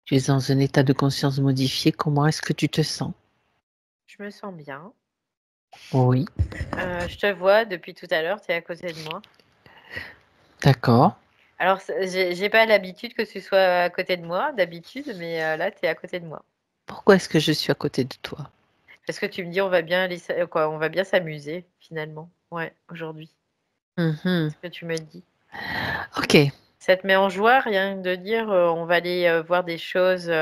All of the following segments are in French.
Tu es dans un état de conscience modifié. Comment est-ce que tu te sens? Je me sens bien. Oui, Je te vois depuis tout à l'heure, tu es à côté de moi. d'accord. Alors, j'ai pas l'habitude que tu sois à côté de moi, d'habitude, mais là, tu es à côté de moi. Pourquoi est-ce que je suis à côté de toi? Parce que tu me dis, on va bien aller, quoi, on va bien s'amuser, finalement. Ouais, aujourd'hui. Mhm. C'est ce que tu me dis. Ok, Ça te met en joie, rien que de dire, on va aller voir des choses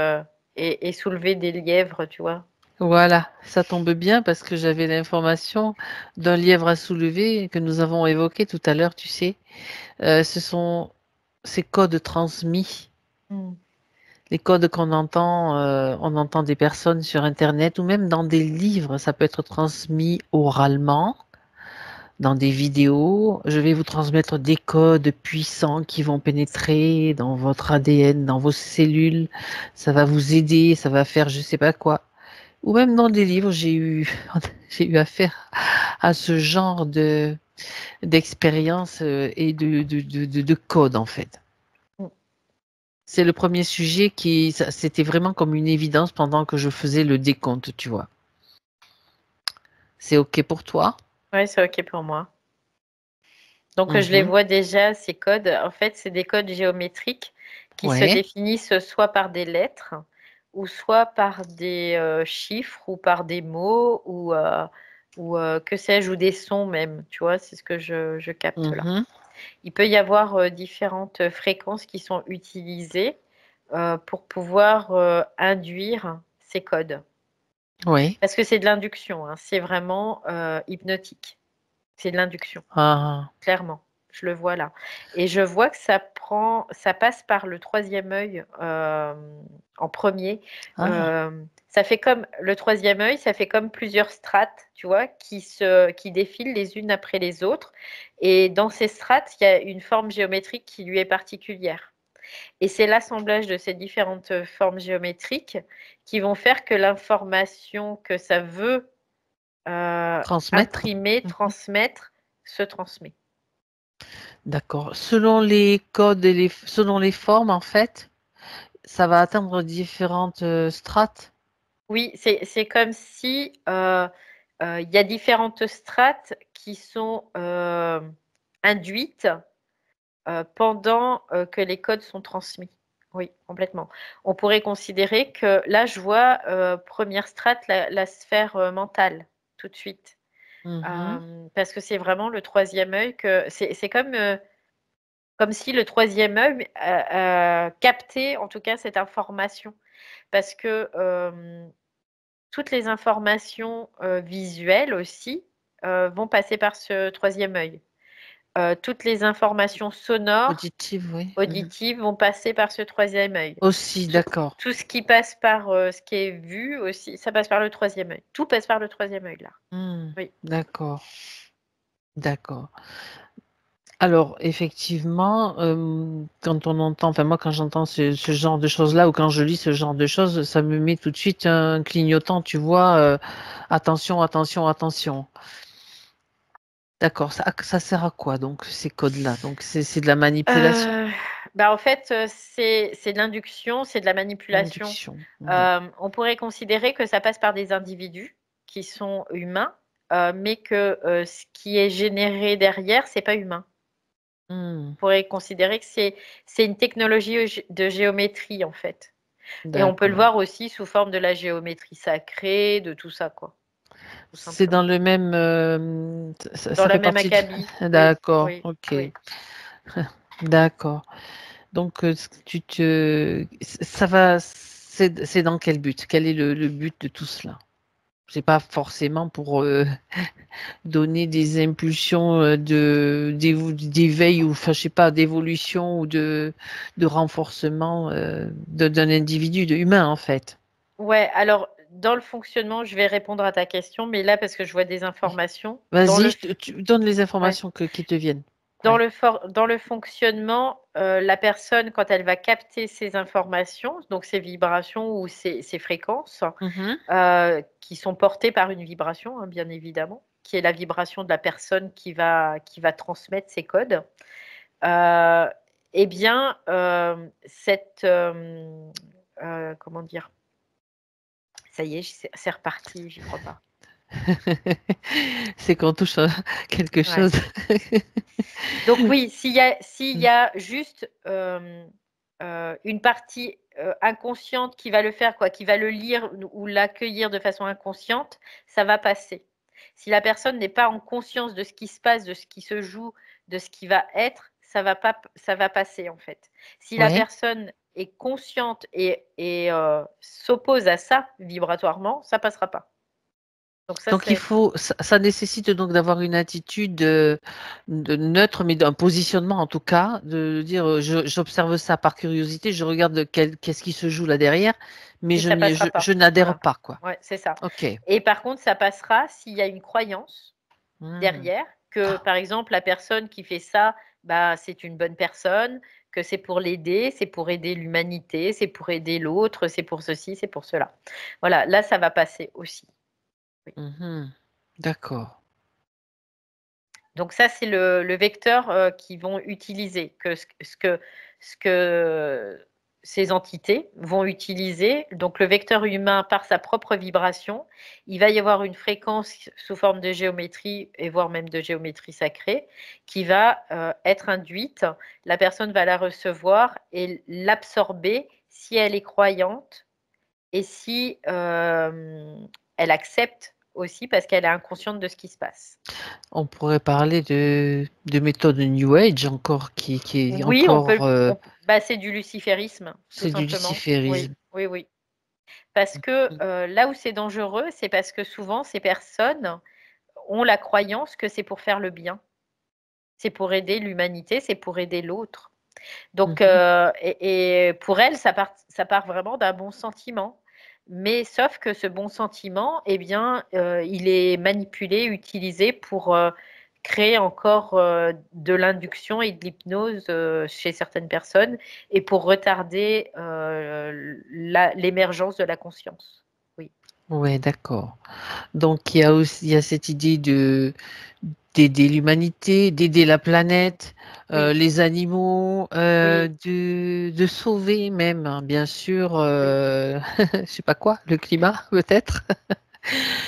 et soulever des lièvres, tu vois. voilà, ça tombe bien parce que j'avais l'information d'un lièvre à soulever que nous avons évoqué tout à l'heure, tu sais. Ce sont ces codes transmis, Mm. les codes qu'on entend, on entend des personnes sur Internet ou même dans des livres, ça peut être transmis oralement. Dans des vidéos. Je vais vous transmettre des codes puissants qui vont pénétrer dans votre ADN, dans vos cellules. Ça va vous aider, ça va faire je sais pas quoi. Ou même dans des livres, j'ai eu affaire à ce genre d'expérience et de codes en fait. Mm. C'est le premier sujet c'était vraiment comme une évidence pendant que je faisais le décompte, tu vois. C'est OK pour toi? Ouais, c'est OK pour moi. Donc, je les Mhm. vois déjà, ces codes. En fait, c'est des codes géométriques qui se Ouais. définissent soit par des lettres ou soit par des chiffres ou par des mots ou que sais-je, ou des sons même. Tu vois, c'est ce que je capte là. Mhm. Il peut y avoir différentes fréquences qui sont utilisées pour pouvoir induire ces codes. Ouais. Parce que c'est de l'induction, hein. C'est vraiment hypnotique. C'est de l'induction. Ah. Clairement, je le vois là. Et je vois que ça passe par le troisième œil en premier. Ah. Ça fait comme le troisième œil, ça fait comme plusieurs strates, tu vois, qui défilent les unes après les autres. Et dans ces strates, il y a une forme géométrique qui lui est particulière. Et c'est l'assemblage de ces différentes formes géométriques qui vont faire que l'information que ça veut Transmettre? imprimer, Mhm. transmettre, se transmet. D'accord. Selon les codes et selon les formes, en fait, ça va atteindre différentes strates. Oui, c'est comme si il y a différentes strates qui sont induites pendant que les codes sont transmis. Oui, complètement. On pourrait considérer que là, je vois première strate, la sphère mentale, tout de suite. Mhm. Parce que c'est vraiment le troisième œil que c'est comme si le troisième œil captait en tout cas cette information. Parce que toutes les informations visuelles aussi vont passer par ce troisième œil. Toutes les informations sonores, Auditive, oui. Mhm. auditives vont passer par ce troisième œil. Aussi, Tout, d'accord. tout ce qui passe par ce qui est vu aussi, ça passe par le troisième œil. Tout passe par le troisième œil là. Hmm. Oui. D'accord, d'accord. Alors, effectivement, quand on entend, enfin moi, quand j'entends ce genre de choses-là ou quand je lis ce genre de choses, ça me met tout de suite un clignotant, tu vois. Attention, attention, attention. D'accord. Ça sert à quoi donc ces codes-là? Donc c'est de la manipulation, Euh, Bah en fait, c'est de l'induction, c'est de la manipulation. induction. Mhm. On pourrait considérer que ça passe par des individus qui sont humains, mais que ce qui est généré derrière, c'est pas humain. Hmm. On pourrait considérer que c'est une technologie de géométrie en fait. Et on peut le D'accord. voir aussi sous forme de la géométrie sacrée, de tout ça quoi, tout C'est dans simplement. le même, Dans ça le fait même partie acabit, oui, D'accord, oui, ok, oui. d'accord. Donc ça va, c'est dans quel but? Quel est le but de tout cela? C'est pas forcément pour donner des impulsions d'éveil ou, enfin, je sais pas, d'évolution ou de renforcement d'un individu, de humain en fait. Ouais, alors dans le fonctionnement, je vais répondre à ta question, mais là parce que je vois des informations. Vas-y, tu donnes les Ouais, informations qui te viennent. Ouais. dans le fonctionnement, la personne, quand elle va capter ces informations, donc ces vibrations ou ces fréquences, Mhm. qui sont portées par une vibration, hein, bien évidemment, qui est la vibration de la personne qui va transmettre ces codes, euh, eh bien, comment dire? Ça y est, c'est reparti, j'y crois pas. C'est qu'on touche à quelque Ouais. chose. Donc oui, s'il y a juste, une partie, inconsciente qui va le faire quoi, qui va le lire ou l'accueillir de façon inconsciente, ça va passer. Si la personne n'est pas en conscience de ce qui se passe, de ce qui se joue, de ce qui va être, ça va passer en fait. Si la Ouais. personne est consciente et s'oppose à ça vibratoirement, ça passera pas. Donc ça Donc il c'est faut, ça nécessite donc d'avoir une attitude de neutre, mais d'un positionnement en tout cas, de dire j'observe ça par curiosité, je regarde qu'est-ce qui se joue là derrière, mais et ça passera je pas. n'adhère Voilà. pas, quoi. Ouais, c'est ça. Ok. Et par contre, ça passera s'il y a une croyance Hmm. derrière, que par exemple la personne qui fait ça, bah, c'est une bonne personne, que c'est pour l'aider, c'est pour aider l'humanité, c'est pour aider l'autre, c'est pour ceci, c'est pour cela. Voilà, là ça va passer aussi. Oui. Mhm. D'accord. Donc ça c'est le vecteur qu'ils vont utiliser, ce que ces entités vont utiliser. Donc le vecteur humain par sa propre vibration, il va y avoir une fréquence sous forme de géométrie et voire même de géométrie sacrée qui va être induite. La personne va la recevoir et l'absorber si elle est croyante et si elle accepte aussi parce qu'elle est inconsciente de ce qui se passe. On pourrait parler de méthode New Age encore, qui est Oui, on peut encore, bah, c'est du luciférisme, tout c'est du simplement. Oui, luciférisme. oui, oui. Parce que, là où c'est dangereux, c'est parce que souvent ces personnes ont la croyance que c'est pour faire le bien. C'est pour aider l'humanité, c'est pour aider l'autre. Donc, Mhm. et pour elles, ça part vraiment d'un bon sentiment. Mais sauf que ce bon sentiment, eh bien, il est manipulé, utilisé pour, créer encore, de l'induction et de l'hypnose, chez certaines personnes et pour retarder, l'émergence de la conscience. Oui. Ouais, d'accord. Donc il y a aussi, il y a cette idée d'aider l'humanité, d'aider la planète, Oui, les animaux, oui, de sauver même, hein, bien sûr, oui, je sais pas quoi, le climat peut-être.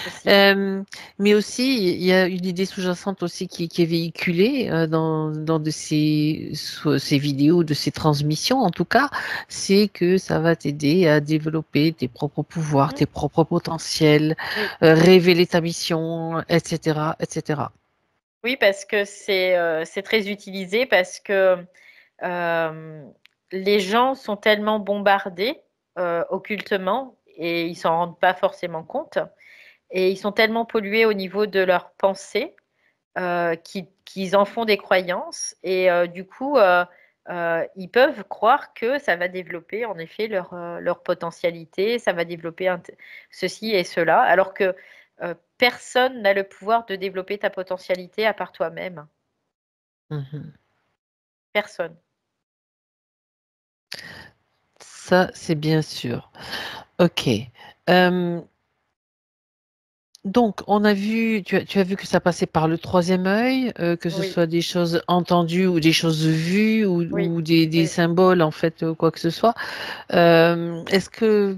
aussi. Euh, mais aussi, il y a une idée sous-jacente aussi qui est véhiculée dans ces vidéos, de ces transmissions en tout cas, c'est que ça va t'aider à développer tes propres pouvoirs, Mmh. tes propres potentiels, Oui. révéler ta mission, etc., etc. Oui, parce que c'est très utilisé parce que, hem, les gens sont tellement bombardés, occultement et ils s'en rendent pas forcément compte et ils sont tellement pollués au niveau de leurs pensées, qu'ils en font des croyances et du coup, ils peuvent croire que ça va développer en effet leur potentialité, ça va développer ceci et cela, alors que, personne n'a le pouvoir de développer ta potentialité à part toi-même. Mhm. Personne. Ça, c'est bien sûr. Ok. Euh, Donc, on a vu, tu as vu que ça passait par le troisième œil, que ce Oui, soit des choses entendues ou des choses vues oui, ou des oui. symboles, en fait, quoi que ce soit. Est-ce que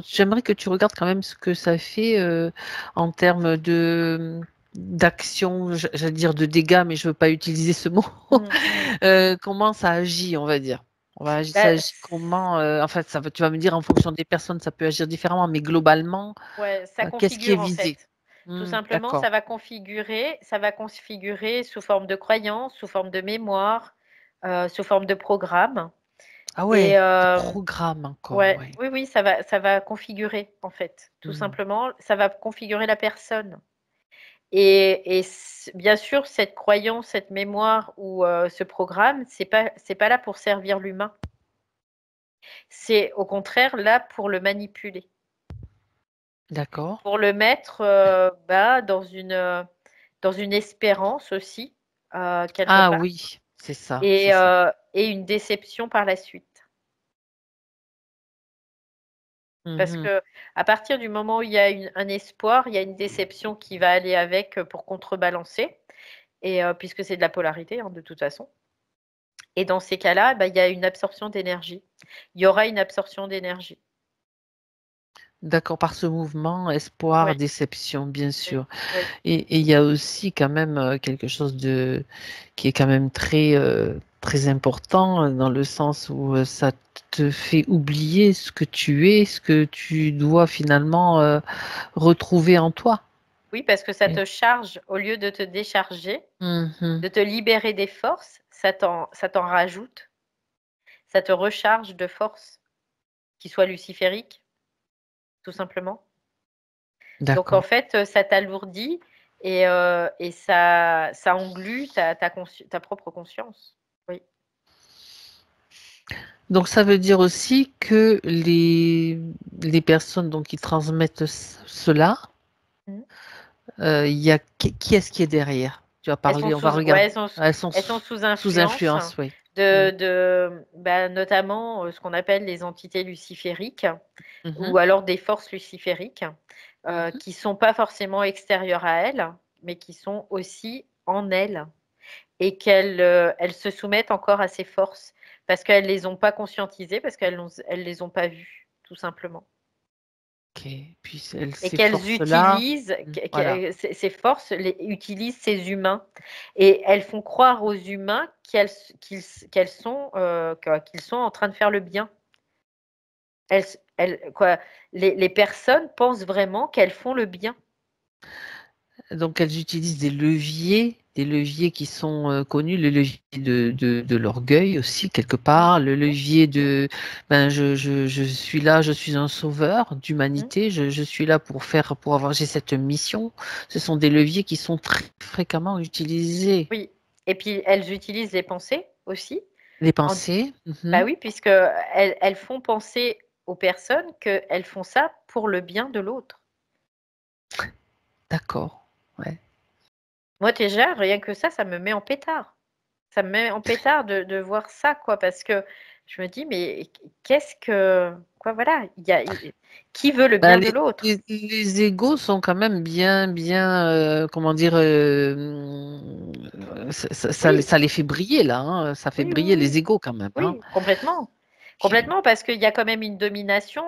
j'aimerais que tu regardes quand même ce que ça fait en termes de d'action, j'allais dire de dégâts, mais je veux pas utiliser ce mot. Mmh mh. Comment ça agit, on va dire. Ça Bah, agit comment, en fait, tu vas me dire en fonction des personnes, ça peut agir différemment, mais globalement, ouais, ça qu'est-ce qui est configure en visé? fait. Tout simplement, D'accord. ça va configurer sous forme de croyances, sous forme de mémoire, sous forme de programme Ah et ouais, des programmes encore, ouais, ouais. oui, oui, ça va configurer en fait. Tout Mmh. simplement, ça va configurer la personne et bien sûr, cette croyance, cette mémoire ou ce programme, c'est pas là pour servir l'humain. C'est au contraire là pour le manipuler. D'accord. Pour le mettre, bah, dans une espérance aussi, quelque Ah part oui, c'est ça. et une déception par la suite. Parce Mmh. que à partir du moment où il y a un espoir, il y a une déception qui va aller avec, pour contrebalancer et puisque c'est de la polarité, hein, de toute façon Et dans ces cas-là, il y a une absorption d'énergie. Il y aura une absorption d'énergie. D'accord, par ce mouvement, espoir, Oui, déception, bien oui, sûr. oui. Et il y a aussi quand même quelque chose qui est quand même très important dans le sens où ça te fait oublier ce que tu es, ce que tu dois finalement retrouver en toi. Oui, parce que ça Et- te charge au lieu de te décharger, Mhm. de te libérer des forces, ça t'en rajoute, ça te recharge de forces qui soient lucifériques, tout simplement. Donc en D'accord. fait, ça t'alourdit et ça englue ta propre conscience. Oui. Donc ça veut dire aussi que les personnes donc, qui transmettent cela, Mmh. il y a qui est-ce qui est derrière? Tu as Elles sont parlé, on va sous ouais, regarder. Elles sont elles sont sous sous influence influence, oui. Mm. notamment, ce qu'on appelle les entités lucifériques Mhm, ou alors des forces lucifériques, mhm. qui sont pas forcément extérieures à elles, mais qui sont aussi en elles et elles se soumettent encore à ces forces parce qu'elles les ont pas conscientisées, parce elles les ont pas vues, tout simplement. Ok. Puis Et ces qu'elles forces-là, utilisent, voilà. ces forces utilisent ces humains. Et elles font croire aux humains qu'ils sont en train de faire le bien. Elles, quoi, les personnes pensent vraiment qu'elles font le bien. Donc elles utilisent des leviers qui sont connus, le levier de l'orgueil aussi quelque Mm, part, le levier de ben je suis là, je suis un sauveur mm. d'humanité, je suis là pour avoir j'ai cette mission. Ce sont des leviers qui sont très fréquemment utilisés. Oui. Et puis elles utilisent les pensées aussi. Les En- pensées. Bah Mhm. oui, puisque elles font penser aux personnes qu'elles font ça pour le bien de l'autre. D'accord. Ouais. Moi, déjà, rien que ça me met en pétard. Ça me met en pétard de voir ça, quoi, parce que je me dis: «Mais qu'est-ce que» quoi, voilà, qui veut le Ben, bien de l'autre? les égos sont quand même bien, comment dire, Oui, ça les fait briller là, hein, ça fait oui, oui, briller oui, les égos quand même, hein. oui, complètement. Puis, Complètement, parce qu'il y a quand même une domination,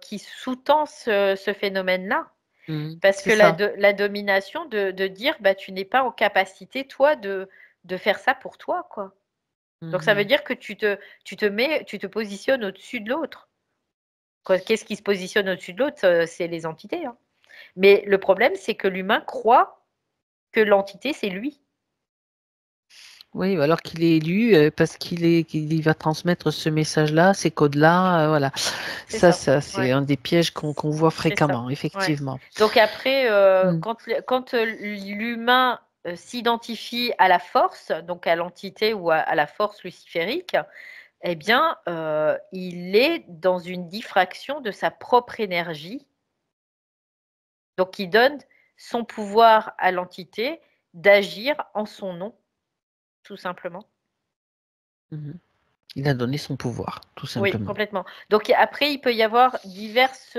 qui sous-tend ce phénomène-là. Parce c'est que ça. la domination de dire: «Bah, tu n'es pas en capacité, toi, de faire ça pour toi», quoi. Donc ça veut Mhm. dire que tu te positionnes au-dessus de l'autre. Qu'est-ce qui se positionne au-dessus de l'autre? C'est les entités, hein. Mais le problème, c'est que l'humain croit que l'entité, c'est lui. Oui, alors qu'il est élu parce qu'il va transmettre ce message-là, ces codes-là, voilà. C'est ça. C'est Ouais, un des pièges qu'on voit c'est ça. fréquemment, Ouais. effectivement. Donc après, Mm. quand l'humain, s'identifie à la force, donc à l'entité ou à la force luciférique, eh bien, il est dans une diffraction de sa propre énergie, donc il donne son pouvoir à l'entité d'agir en son nom, tout simplement. Mhm. Il a donné son pouvoir, tout Oui, simplement. complètement. Donc après, il peut y avoir diverses,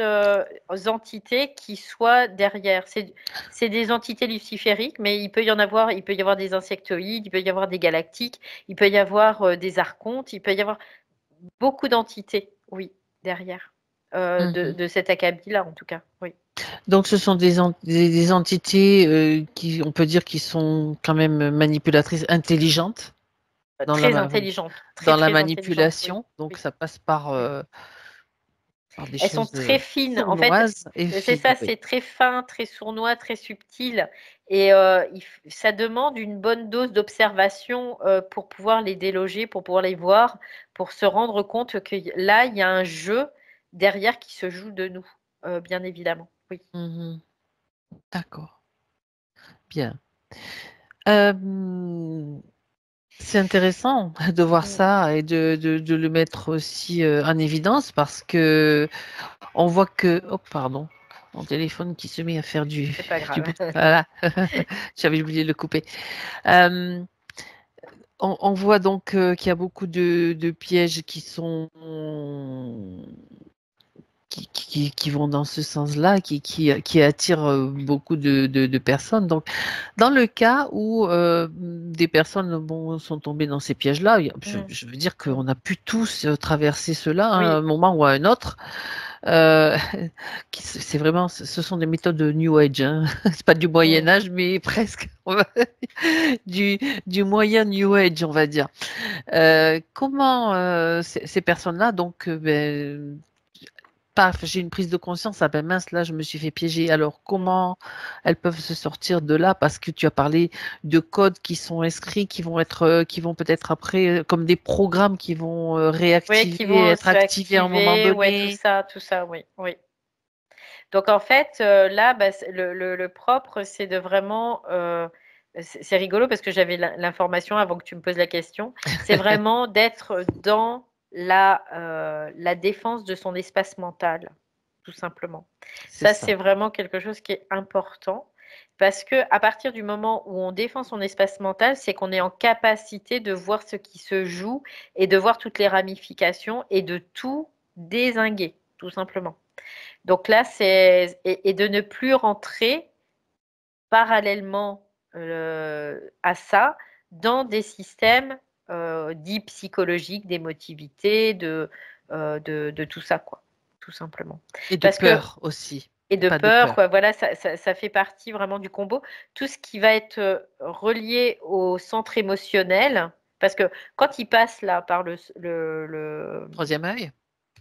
entités qui soient derrière. C'est des entités lucifériques, mais il peut y avoir des insectoïdes, il peut y avoir des galactiques, il peut y avoir, des archontes, il peut y avoir beaucoup d'entités, oui, derrière, de Mhm. de cet acabit-là, en tout cas, oui. Donc, ce sont des entités qui, on peut dire, qui sont quand même manipulatrices, intelligentes dans Très intelligentes, très, dans la très intelligentes, oui, manipulation. Donc, oui, ça passe oui. par des Elles sont choses très fines. En fait, sournoises et c'est fines. ça, Oui. c'est très fin, très sournois, très subtil et ça demande une bonne dose d'observation, pour pouvoir les déloger, pour pouvoir les voir, pour se rendre compte que là, il y a un jeu derrière qui se joue de nous, bien évidemment. Oui. Mhm. D'accord. Bien. Euh, c'est intéressant de voir Mmh. ça et de le mettre aussi en évidence parce que on voit que, oh pardon, mon téléphone qui se met à faire C'est pas du grave. bruit. Voilà, j'avais oublié de le couper. Euh, on voit donc qu'il y a beaucoup de pièges qui sont qui vont dans ce sens-là, qui attirent beaucoup de personnes. Donc, dans le cas où des personnes sont tombées dans ces pièges-là, je veux dire qu'on a pu tous traverser cela à un moment ou à un autre. C'est vraiment, ce sont des méthodes de New Age, hein. C'est pas du Moyen Âge, mais presque du, du moyen New Age, on va dire. Comment ces personnes-là, donc, paf, j'ai une prise de conscience, ah ben mince, là, je me suis fait piéger. Alors, comment elles peuvent se sortir de là? Parce que tu as parlé de codes qui sont inscrits, qui vont peut-être après, comme des programmes qui vont qui réactiver, vont être se activés à un moment activer, donné. tout ça, oui. Donc en fait, là, le propre, c'est de vraiment, c'est rigolo parce que j'avais l'information avant que tu me poses la question. C'est vraiment d'être dans la défense de son espace mental, tout simplement. Ça, c'est vraiment quelque chose qui est important parce que à partir du moment où on défend son espace mental, c'est qu'on est en capacité de voir ce qui se joue et de voir toutes les ramifications et de tout dézinguer, tout simplement. Donc là, et de ne plus rentrer parallèlement à ça dans des systèmes dits psychologiques, d'émotivité, de tout ça, quoi, tout simplement. Et de Parce que, peur aussi. et de Pas de peur, peur. quoi, voilà, ça fait partie vraiment du combo. Tout ce qui va être relié au centre émotionnel, parce que quand il passe là par Troisième œil,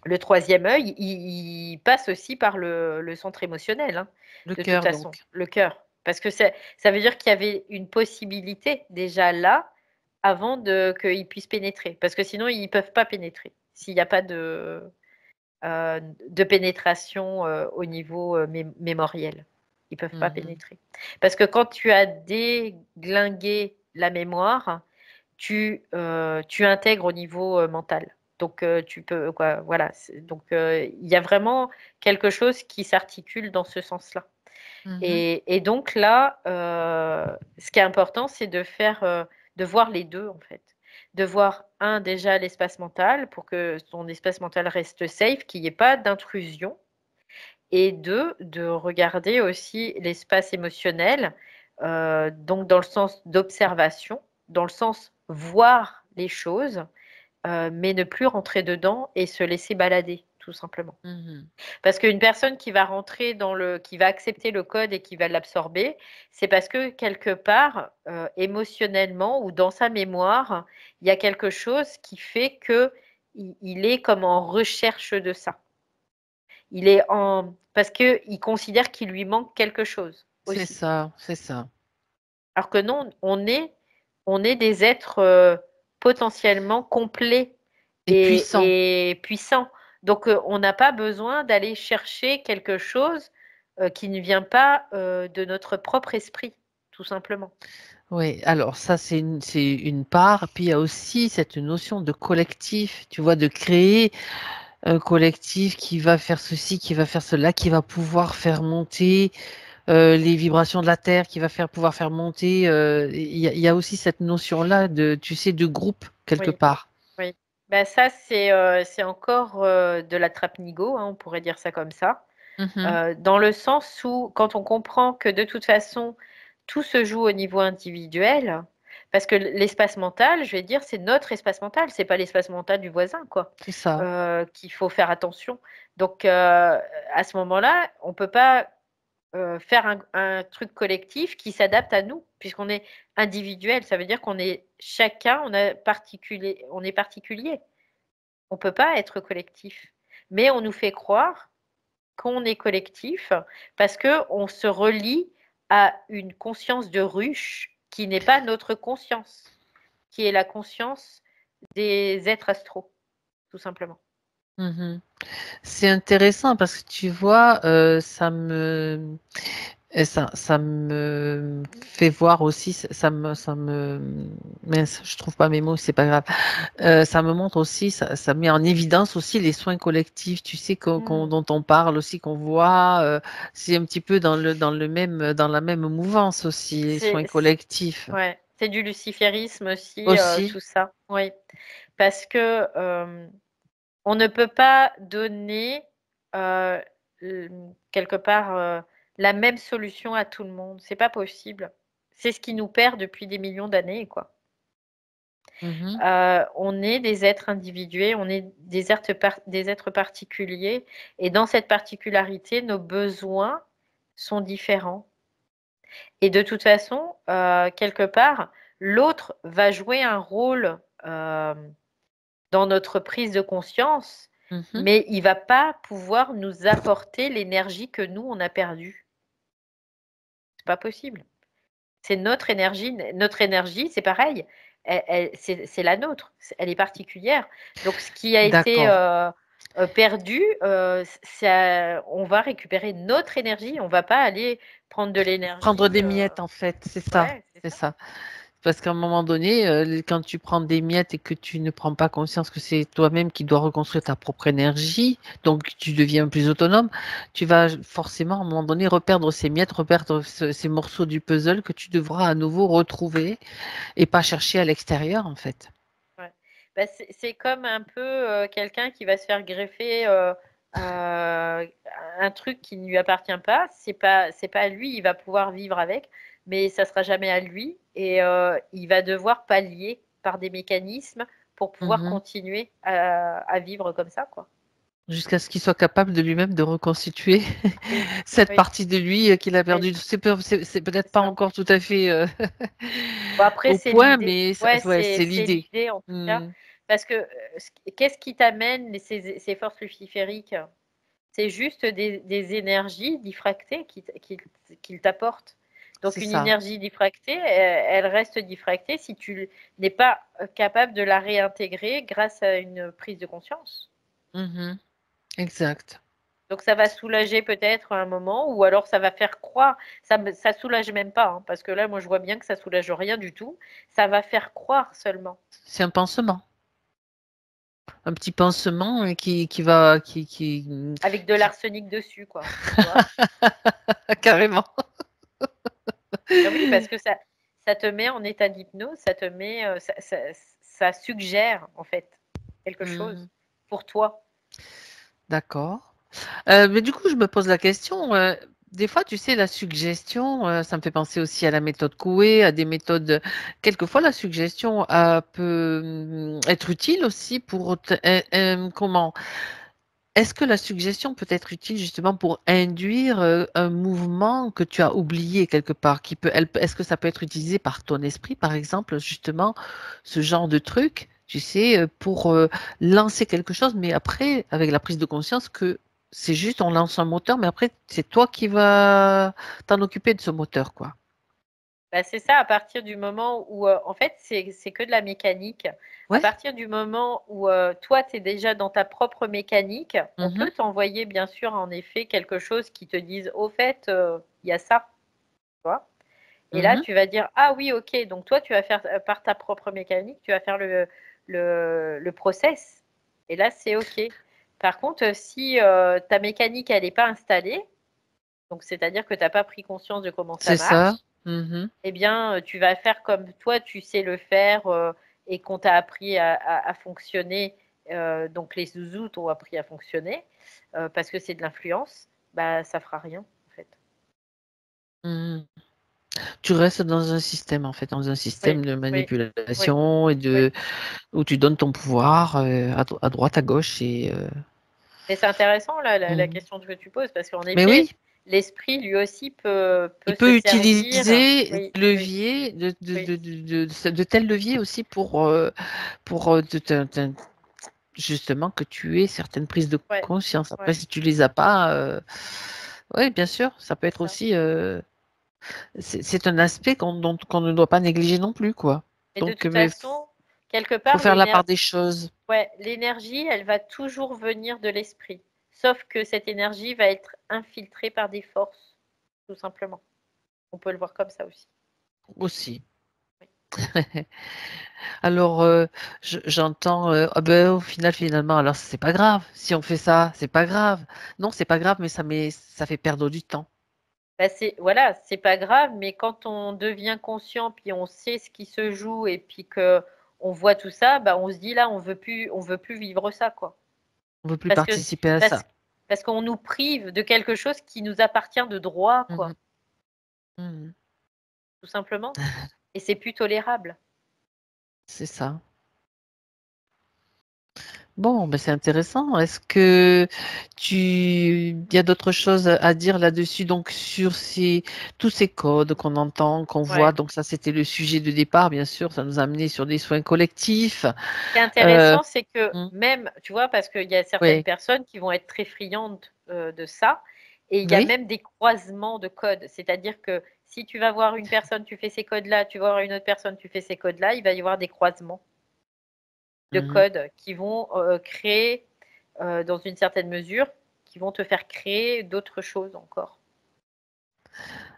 le troisième œil, il passe aussi par le centre émotionnel, hein, le de toute cœur, façon, donc. le cœur. Parce que ça veut dire qu'il y avait une possibilité déjà là avant qu'ils puissent pénétrer. Parce que sinon, ils ne peuvent pas pénétrer. S'il n'y a pas de pénétration au niveau mémoriel. Ils ne peuvent pas pénétrer. Parce que quand tu as déglingué la mémoire, tu intègres au niveau mental. Donc, tu peux, quoi, voilà. Donc, il y a vraiment quelque chose qui s'articule dans ce sens-là. Et donc là, ce qui est important, c'est de voir les deux, en fait. De voir, déjà l'espace mental pour que son espace mental reste safe, qu'il n'y ait pas d'intrusion. Et deux, de regarder aussi l'espace émotionnel, donc dans le sens d'observation, dans le sens voir les choses, mais ne plus rentrer dedans et se laisser balader, tout simplement. Parce qu'une personne qui va rentrer qui va accepter le code et qui va l'absorber, c'est parce que quelque part, émotionnellement ou dans sa mémoire, il y a quelque chose qui fait que il est comme en recherche de ça. Parce qu'il considère qu'il lui manque quelque chose C'est aussi. ça, c'est ça. Alors que non, on est des êtres potentiellement complets Et puissant. et puissants. Donc, on n'a pas besoin d'aller chercher quelque chose qui ne vient pas de notre propre esprit, tout simplement. Oui, alors ça, c'est une part. Puis il y a aussi cette notion de collectif, tu vois, de créer un collectif qui va faire ceci, qui va faire cela, qui va pouvoir faire monter les vibrations de la Terre, qui va pouvoir faire monter. Il y a aussi cette notion-là de, tu sais, de groupe quelque Oui, part. oui. Ben ça, c'est encore de la trappe-nigo, hein, on pourrait dire ça comme ça. Mhm. Dans le sens où, quand on comprend que de toute façon, tout se joue au niveau individuel, parce que l'espace mental, je vais dire, c'est notre espace mental, c'est pas l'espace mental du voisin, quoi, C'est ça. qu'il faut faire attention. Donc, à ce moment-là, on peut pas faire un truc collectif qui s'adapte à nous, puisqu'on est individuel. Ça veut dire qu'on est chacun, on est particulier. On peut pas être collectif. Mais on nous fait croire qu'on est collectif parce qu'on se relie à une conscience de ruche qui n'est pas notre conscience, qui est la conscience des êtres astraux, tout simplement. Mhm. C'est intéressant parce que tu vois, ça me fait voir aussi, mince, je trouve pas mes mots, c'est pas grave. Ça me montre aussi, ça met en évidence aussi les soins collectifs, tu sais, dont on parle aussi, qu'on voit. C'est un petit peu dans la même mouvance aussi, les soins collectifs. Ouais, c'est du luciférisme aussi, tout Aussi. ça. Oui, parce que on ne peut pas donner quelque part la même solution à tout le monde. C'est pas possible. C'est ce qui nous perd depuis des millions d'années, quoi. Mmh. On est des êtres individués, on est des êtres particuliers et dans cette particularité, nos besoins sont différents et de toute façon, quelque part, l'autre va jouer un rôle, dans notre prise de conscience, Mmh. mais il va pas pouvoir nous apporter l'énergie que nous, on a perdue. C'est pas possible. C'est notre énergie. Notre énergie, c'est pareil. C'est la nôtre. Elle est particulière. Donc, ce qui a été D'accord. perdu, on va récupérer notre énergie. On va pas aller prendre de Prendre l'énergie. des miettes, en fait, c'est ça, Ouais, c'est c'est ça. ça. Parce qu'à un moment donné, quand tu prends des miettes et que tu ne prends pas conscience que c'est toi-même qui dois reconstruire ta propre énergie, donc tu deviens plus autonome, tu vas forcément à un moment donné reperdre ces miettes, reperdre ces morceaux du puzzle que tu devras à nouveau retrouver et pas chercher à l'extérieur, en fait. Ouais. Bah, c'est comme un peu quelqu'un qui va se faire greffer un truc qui ne lui appartient pas. C'est pas à lui, il va pouvoir vivre avec, mais ça sera jamais à lui et il va devoir pallier par des mécanismes pour pouvoir Mhm. continuer à vivre comme ça, quoi. Jusqu'à ce qu'il soit capable de lui-même de reconstituer Oui, cette oui, partie de lui qu'il a oui, perdue. C'est peut-être c'est pas ça. encore tout à fait Bon, après, au c'est point, l'idée. mais Ouais, ouais, c'est c'est l'idée. l'idée en tout cas. Hmm. Parce que qu'est-ce qui t'amène ces forces lucifériques? C'est juste des énergies diffractées qu'il t'apporte. Donc C'est une ça. énergie diffractée, elle reste diffractée si tu n'es pas capable de la réintégrer grâce à une prise de conscience. Mhm. Exact. Donc ça va soulager peut-être à un moment, ou alors ça va faire croire, ça soulage même pas, hein, parce que là, moi, je vois bien que ça soulage rien du tout. Ça va faire croire seulement, C'est un pansement. Un petit pansement qui va, avec de qui- l'arsenic dessus, quoi. Tu vois? carrément. Ah oui, parce que ça te met en état d'hypnose, ça te met, ça suggère en fait quelque chose Hmm. pour toi. D'accord. Mais du coup, je me pose la question. Des fois, tu sais, la suggestion, ça me fait penser aussi à la méthode Coué, à des méthodes. Quelquefois, la suggestion peut être utile aussi pour comment? Est-ce que la suggestion peut être utile justement pour induire un mouvement que tu as oublié quelque part, est-ce que ça peut être utilisé par ton esprit, par exemple, justement, ce genre de truc, tu sais, pour lancer quelque chose, mais après, avec la prise de conscience que c'est juste, on lance un moteur, mais après, c'est toi qui vas t'en occuper de ce moteur, quoi. Bah, c'est ça, à partir du moment où, en fait, c'est que de la mécanique. À Ouais. partir du moment où, toi, tu es déjà dans ta propre mécanique, on Mhm, peut t'envoyer bien sûr, en effet, quelque chose qui te dise: «Au fait, il y a ça», tu vois? Et là, mhm. tu vas dire: «Ah oui, OK», donc toi, tu vas faire, par ta propre mécanique, tu vas faire le process et là, c'est OK. Par contre, si, ta mécanique, elle est pas installée, donc c'est-à-dire que tu as pas pris conscience de comment ça C'est ça. marche, Mhm. eh bien, tu vas faire comme toi, tu sais le faire, et qu'on t'a appris à fonctionner, donc les zouzous t'ont appris à fonctionner, parce que c'est de l'influence, bah, ça fera rien, en fait. Mhm. Tu restes dans un système, en fait, dans un Oui, système de oui, oui, manipulation et oui. où tu donnes ton pouvoir à droite, à gauche Mais c'est intéressant là, la mmh. question que tu poses parce qu'en Mais effet, oui, l'esprit lui aussi il peut se peut servir. utiliser Oui, des oui, leviers, oui, de tels leviers aussi pour justement que tu aies certaines prises de ouais, conscience. Après, ouais, si tu les as pas, oui, bien sûr, ça peut c'est être ça. aussi, c'est un aspect qu'on ne doit pas négliger non plus, quoi. Et de Donc, toute mais façon, quelque faut part, faire la part des choses. ouais, l'énergie, elle va toujours venir de l'esprit. Sauf que cette énergie va être infiltrée par des forces, tout simplement. On peut le voir comme ça aussi. Aussi. Oui. Alors, j'entends, ah ben, au final, finalement, alors c'est pas grave. Si on fait ça, c'est pas grave. Non, c'est pas grave, mais ça fait perdre du temps. Bah, voilà, c'est pas grave, mais quand on devient conscient, puis on sait ce qui se joue, et puis que on voit tout ça, bah, on se dit là, on veut plus vivre ça, quoi. On veut plus Parce que participer à parce ça. Parce qu'on nous prive de quelque chose qui nous appartient de droit, quoi, Mmh. Mmh. tout simplement. Et c'est plus tolérable. C'est ça. Bon, ben c'est intéressant. Est-ce que il y a d'autres choses à dire là-dessus, donc sur tous ces codes qu'on entend, qu'on voit. Ouais. Donc ça, c'était le sujet de départ, bien sûr. Ça nous a amené sur des soins collectifs. Ce qui est Euh, intéressant, c'est que mm, même, tu vois, parce qu'il y a certaines oui, personnes qui vont être très friandes de ça, et il y a oui. même des croisements de codes. C'est-à-dire que si tu vas voir une personne, tu fais ces codes-là, tu vas voir une autre personne, tu fais ces codes-là, il va y avoir des croisements de Mhm. codes qui vont créer, dans une certaine mesure, qui vont te faire créer d'autres choses encore.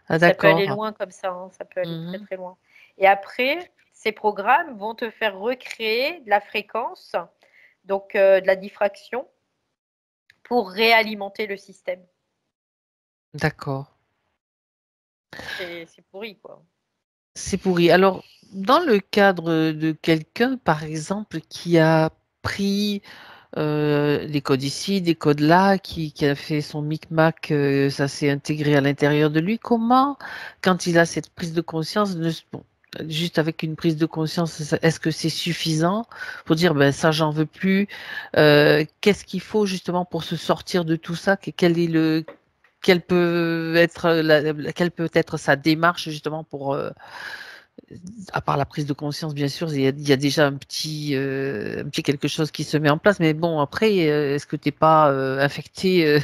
Ah, Ça peut aller d'accord. loin comme ça, hein, ça peut aller très Mhm. très loin. Et après, ces programmes vont te faire recréer de la fréquence, donc de la diffraction, pour réalimenter le système. D'accord. C'est pourri, quoi. C'est pourri. Alors, dans le cadre de quelqu'un, par exemple, qui a pris des codes ici, des codes là, qui a fait son micmac, ça s'est intégré à l'intérieur de lui. Comment, quand il a cette prise de conscience, bon, juste avec une prise de conscience, est-ce que c'est suffisant pour dire, ben ça, j'en veux plus? Qu'est-ce qu'il faut justement pour se sortir de tout ça? Quelle peut être sa démarche justement pour à part la prise de conscience, bien sûr, il y a déjà un petit quelque chose qui se met en place. Mais bon, après, est-ce que tu n'es pas infecté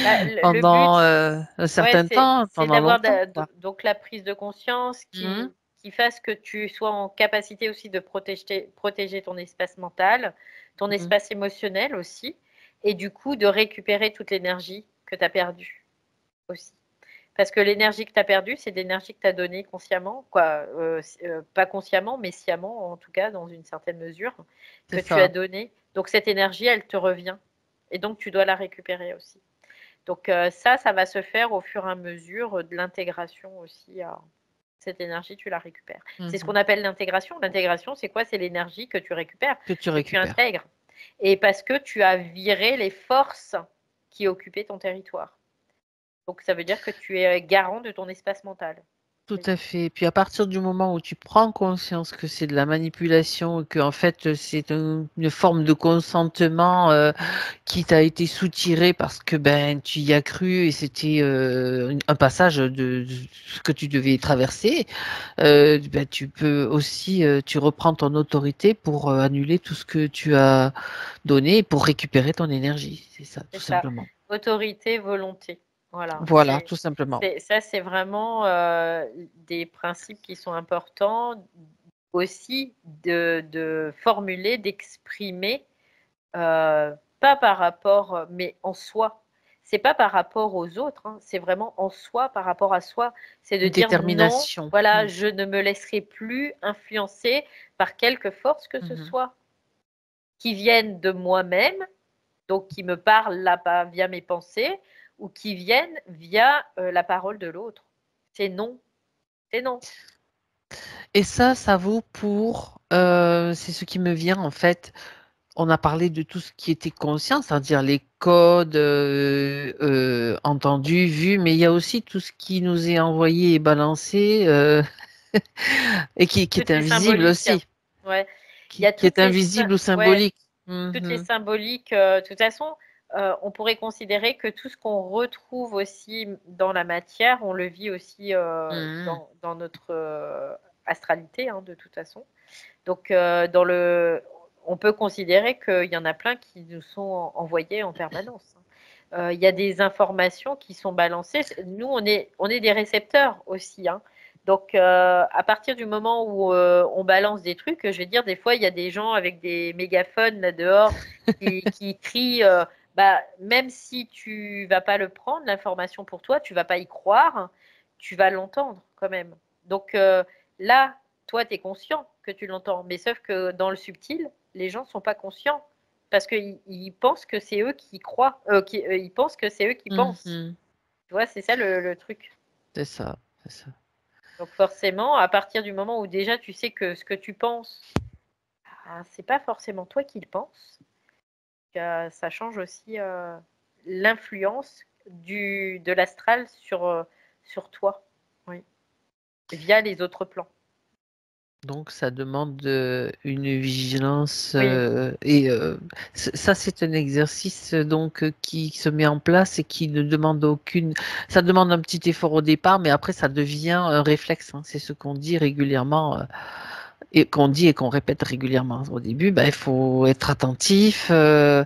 Bah, le but, pendant un ouais, certain temps, c'est pendant d'avoir longtemps, quoi. donc la prise de conscience Mhm, qui fasse que tu sois en capacité aussi de protéger ton espace mental, ton mhm. espace émotionnel aussi, et du coup de récupérer toute l'énergie que tu as perdue aussi. Parce que l'énergie que tu as perdue, c'est de l'énergie que tu as donnée consciemment, quoi, pas consciemment, mais sciemment, en tout cas, dans une certaine mesure, que C'est tu as ça. donnée. Donc cette énergie, elle te revient. Et donc tu dois la récupérer aussi. Donc ça va se faire au fur et à mesure de l'intégration aussi. Cette énergie, tu la récupères. C'est ce qu'on Mhm. appelle l'intégration. L'intégration, c'est quoi? C'est l'énergie que tu récupères, Que tu que tu récupères. intègres. Et parce que tu as viré les forces qui occupaient ton territoire. Donc ça veut dire que tu es garant de ton espace mental. Tout à Quasiment. fait. Et puis à partir du moment où tu prends conscience que c'est de la manipulation et que en fait c'est une forme de consentement qui t'a été soutiré parce que ben tu y as cru et c'était un passage de ce que tu devais traverser, ben, tu peux aussi tu reprends ton autorité pour annuler tout ce que tu as donné et pour récupérer ton énergie. C'est ça, tout C'est ça. simplement. Autorité, volonté. Voilà. Voilà, tout simplement. Ça, c'est vraiment des principes qui sont importants aussi de formuler, d'exprimer, pas par rapport, mais en soi. C'est pas par rapport aux autres, hein, c'est vraiment en soi, par rapport à soi. C'est de Une dire non, détermination. voilà, je ne me laisserai plus influencer par quelque force que ce Mhm. soit, qui viennent de moi-même, donc qui me parlent là via mes pensées, ou qui viennent via la parole de l'autre. C'est non, c'est non. Et ça vaut pour, c'est ce qui me vient en fait. On a parlé de tout ce qui était conscient, c'est-à-dire les codes entendus, vus, mais il y a aussi tout ce qui nous est envoyé et balancé et qui est Toutes les invisible symboliques. aussi, Ouais. Il y a qui est toutes les invisible ou ouais, symbolique. toutes les Mhm, symboliques. De toute façon, on pourrait considérer que tout ce qu'on retrouve aussi dans la matière, on le vit aussi mhm. dans notre astralité, hein, de toute façon. Donc, on peut considérer qu'il y en a plein qui nous sont envoyés en permanence, hein. Il y a des informations qui sont balancées. Nous, on est des récepteurs aussi, hein. Donc, à partir du moment où on balance des trucs, je vais dire, des fois, il y a des gens avec des mégaphones là dehors qui crient. Bah, même si tu vas pas le prendre, l'information pour toi, tu vas pas y croire, tu vas l'entendre quand même. Donc là, toi, tu es conscient que tu l'entends, mais sauf que dans le subtil, les gens ne sont pas conscients parce qu'ils pensent que c'est eux qui croient, ils pensent que c'est eux qui pensent. Mhm. Tu vois, c'est ça le truc. C'est ça, c'est ça. Donc forcément, à partir du moment où déjà tu sais que ce que tu penses, c'est pas forcément toi qui le penses, ça change aussi l'influence de l'astral sur toi, oui, via les autres plans. Donc ça demande une vigilance Oui, et ça c'est un exercice donc qui se met en place et qui ne demande aucune. Ça demande un petit effort au départ, mais après ça devient un réflexe, hein. C'est ce qu'on dit régulièrement et qu'on dit et qu'on répète régulièrement. Au début, ben, il faut être attentif à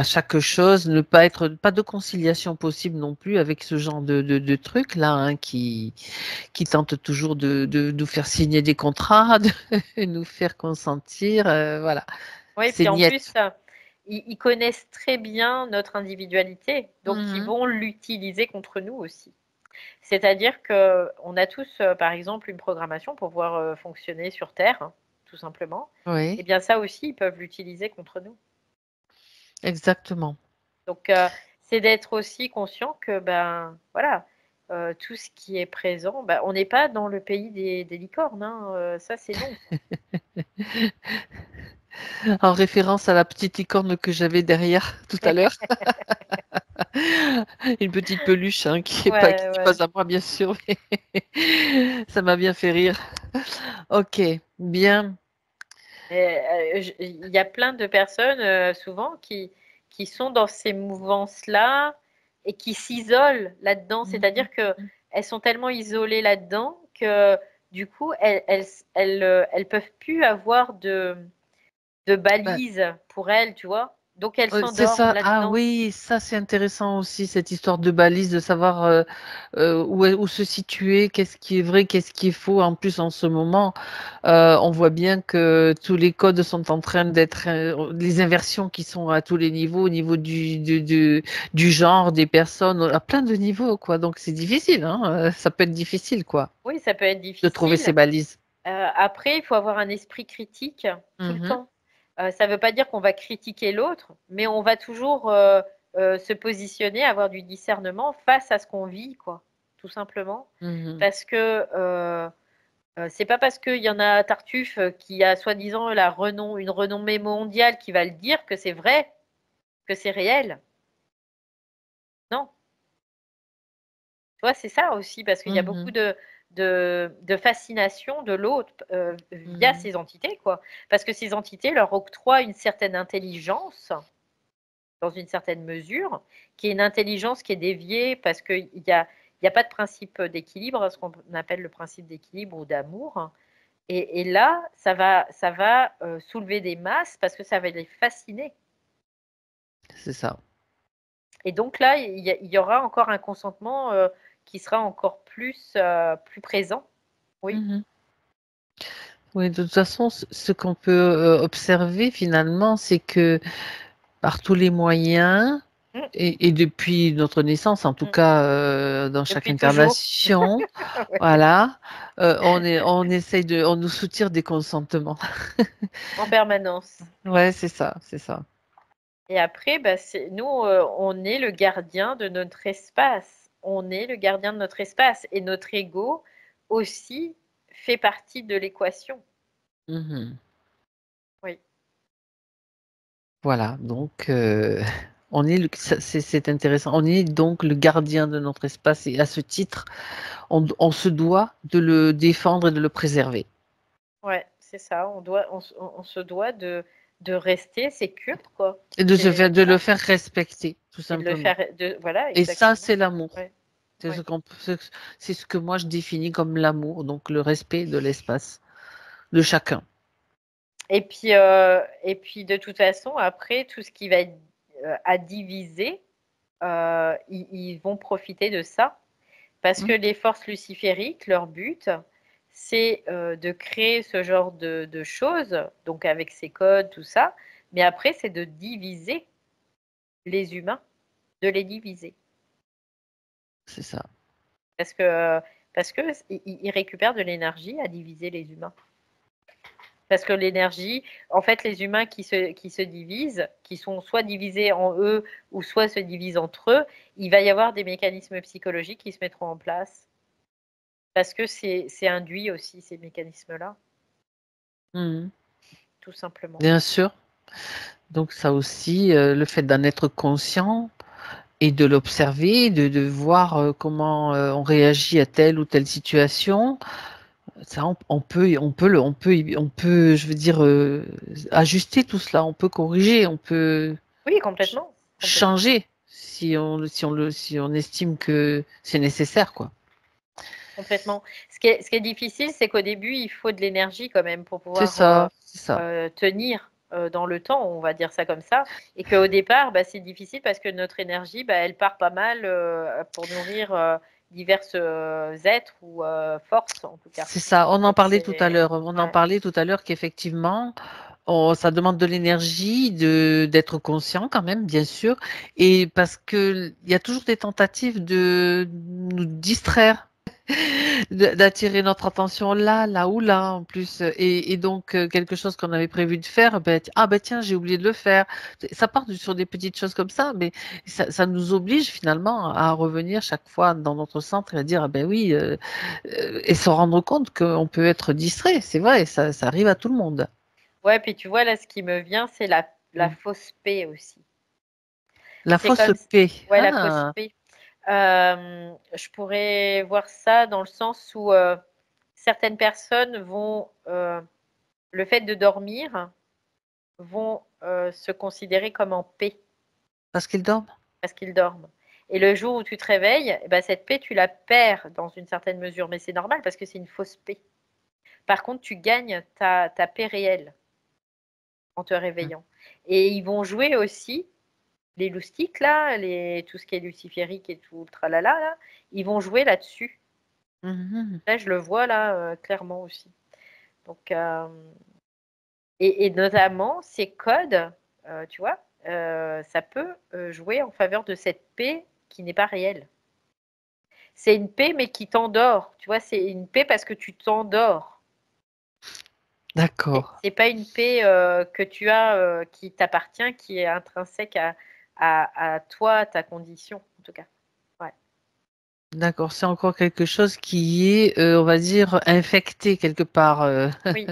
chaque chose, ne pas être pas de conciliation possible non plus avec ce genre de trucs là hein, qui tentent toujours de nous faire signer des contrats, de nous faire consentir, voilà. oui, C'est puis en plus, niette. ils connaissent très bien notre individualité, donc ils Mhm. vont l'utiliser contre nous aussi. C'est-à-dire qu'on a tous, par exemple, une programmation pour pouvoir fonctionner sur Terre, hein, tout simplement. Oui, Et bien ça aussi, ils peuvent l'utiliser contre nous. exactement. Donc, c'est d'être aussi conscient que, ben, voilà, tout ce qui est présent, ben, on n'est pas dans le pays des licornes, hein, ça c'est non. En référence à la petite licorne que j'avais derrière tout à l'heure, une petite peluche hein, qui Ouais, n'est ouais. pas à moi bien sûr, mais ça m'a bien fait rire. Ok, bien. Il y a plein de personnes, souvent, qui sont dans ces mouvances-là et qui s'isolent là-dedans. Mhm. C'est-à-dire qu'elles sont tellement isolées là-dedans que, du coup, elles peuvent plus avoir de Ben, balises pour elles, tu vois. Donc, elles c'est s'endorment ça. Ah là-dedans. oui, ça c'est intéressant aussi, cette histoire de balise, de savoir où se situer, qu'est-ce qui est vrai, qu'est-ce qui est faux. En plus, en ce moment, on voit bien que tous les codes sont en train d'être, les inversions qui sont à tous les niveaux, au niveau du genre, des personnes, à plein de niveaux, quoi. Donc c'est difficile, hein. Ça peut être difficile, quoi, Oui, ça peut être de trouver ces difficile. balises. Après, il faut avoir un esprit critique tout le Mhm, temps. Ça ne veut pas dire qu'on va critiquer l'autre, mais on va toujours se positionner, avoir du discernement face à ce qu'on vit, quoi, tout simplement. mhm. Parce que c'est pas parce qu'il y en a Tartuffe qui a soi-disant une renommée mondiale qui va le dire que c'est vrai, que c'est réel. Non. Tu vois, c'est ça aussi, parce qu'il y a beaucoup Mhm, de fascination de l'autre via mhm. ces entités, quoi. Parce que ces entités leur octroient une certaine intelligence, dans une certaine mesure, qui est une intelligence qui est déviée parce qu'il y a pas de principe d'équilibre, ce qu'on appelle le principe d'équilibre ou d'amour. Et là, ça va soulever des masses parce que ça va les fasciner. C'est ça. Et donc là, il y aura encore un consentement qui sera encore plus présent. Oui. Mhm. Oui, de toute façon, ce qu'on peut observer finalement, c'est que par tous les moyens, Mmh, et depuis notre naissance, en tout mmh. cas dans chaque Depuis toujours, incarnation, ouais, voilà, on essaye on nous soutire des consentements. en permanence. Ouais, c'est ça, c'est ça. Et après, bah, nous, on est le gardien de notre espace. On est le gardien de notre espace et notre ego aussi fait partie de l'équation. Mhm. Oui, Voilà, donc on est c'est intéressant. On est donc le gardien de notre espace et à ce titre, on se doit de le défendre et de le préserver. ouais, c'est ça. On se doit de rester sécure, quoi. Et C'est, de le voilà. faire respecter, tout Et de le simplement. faire, voilà, Et ça, exactement. c'est l'amour. Ouais, C'est ouais. c'est ce que moi je définis comme l'amour, donc le respect de l'espace de chacun. Et puis de toute façon, après, tout ce qui va être à diviser, ils vont profiter de ça. Parce que Mm. les forces lucifériques, leur but, c'est de créer ce genre de choses, donc avec ces codes, tout ça. Mais après, c'est de diviser les humains, de les diviser. C'est ça. Parce que, ils récupèrent de l'énergie à diviser les humains. Parce que l'énergie, en fait, les humains qui se divisent, qui sont soit divisés en eux ou soit se divisent entre eux, il va y avoir des mécanismes psychologiques qui se mettront en place. Parce que c'est induit aussi, ces mécanismes-là, Mm. tout simplement. Bien sûr. Donc ça aussi, le fait d'en être conscient et de l'observer, de voir comment on réagit à telle ou telle situation, ça on peut, je veux dire, ajuster tout cela, on peut corriger, on peut Oui, ch- complètement, complètement. changer si on estime que c'est nécessaire, quoi. Complètement. Ce qui est difficile, c'est qu'au début, il faut de l'énergie quand même pour C'est pouvoir, ça, c'est ça. tenir, dans le temps, on va dire ça comme ça et qu'au départ, bah, c'est difficile parce que notre énergie, bah, elle part pas mal, pour nourrir, diverses, êtres ou, forces en tout cas. C'est ça, on en Donc parlait tout à c'est l'heure. On en ouais, parlait tout à l'heure qu'effectivement, ça demande de l'énergie, d'être conscient quand même, bien sûr, et parce que il y a toujours des tentatives de nous distraire, d'attirer notre attention là, là ou là, en plus, et donc quelque chose qu'on avait prévu de faire, ben tiens, j'ai oublié de le faire. Ça part sur des petites choses comme ça, mais ça nous oblige finalement à revenir chaque fois dans notre centre et à dire, ah ben oui, et se rendre compte qu'on peut être distrait. C'est vrai, ça arrive à tout le monde. ouais, puis tu vois, là, ce qui me vient, c'est la Mm. fausse paix aussi. La C'est fausse comme s paix. Ouais, la fausse Ah, paix. Je pourrais voir ça dans le sens où, certaines personnes vont, le fait de dormir, vont, se considérer comme en paix parce qu'ils dorment. parce qu'ils dorment et le jour où tu te réveilles et bah, cette paix, tu la perds dans une certaine mesure, mais c'est normal parce que c'est une fausse paix. Par contre, tu gagnes ta paix réelle en te Mm. réveillant et ils vont jouer aussi les loustiques là, tout ce qui est luciférique et tout le tralala là, ils vont jouer là-dessus. Mhm. Là, je le vois là, clairement aussi. Donc, et notamment ces codes, tu vois, ça peut, jouer en faveur de cette paix qui n'est pas réelle. C'est une paix, mais qui t'endort, tu vois? C'est une paix parce que tu t'endors. D'accord. C'est pas une paix, que tu as, qui t'appartient, qui est intrinsèque à toi, à ta condition, en tout cas. Ouais. D'accord. C'est encore quelque chose qui est, on va dire, infecté quelque part, Oui,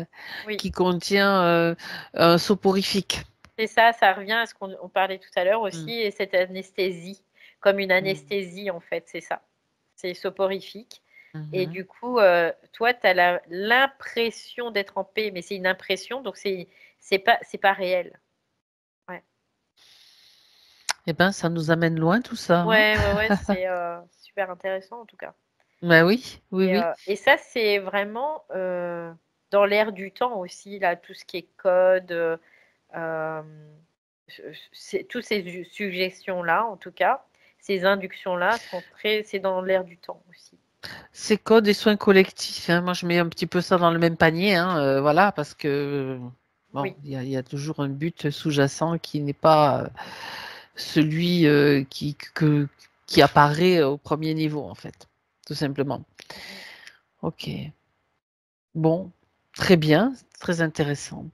oui. qui contient un soporifique. C'est ça, ça revient à ce qu'on parlait tout à l'heure Mm. aussi et cette anesthésie, comme une Mm. anesthésie en fait, c'est ça. C'est soporifique et Mhm. du coup, toi, tu as l'impression d'être en paix, mais c'est une impression, donc c'est pas réel. Ouais. Eh ben, ça nous amène loin tout ça, hein? Ouais, ouais, ouais, c'est, super intéressant en tout cas Ben oui, oui, oui. et ça, c'est vraiment, dans l'air du temps aussi là, tout ce qui est code, hem, c'est tous ces suggestions-là, en tout cas, ces inductions-là sont c'est dans l'air du temps aussi. C'est code et soins collectifs, hein. Moi, je mets un petit peu ça dans le même panier, hein, voilà, parce que bon, Oui, il y a toujours un but sous-jacent qui n'est pas celui qui apparaît au premier niveau, en fait, tout simplement. mmh mh. Ok, bon, très bien, très intéressant.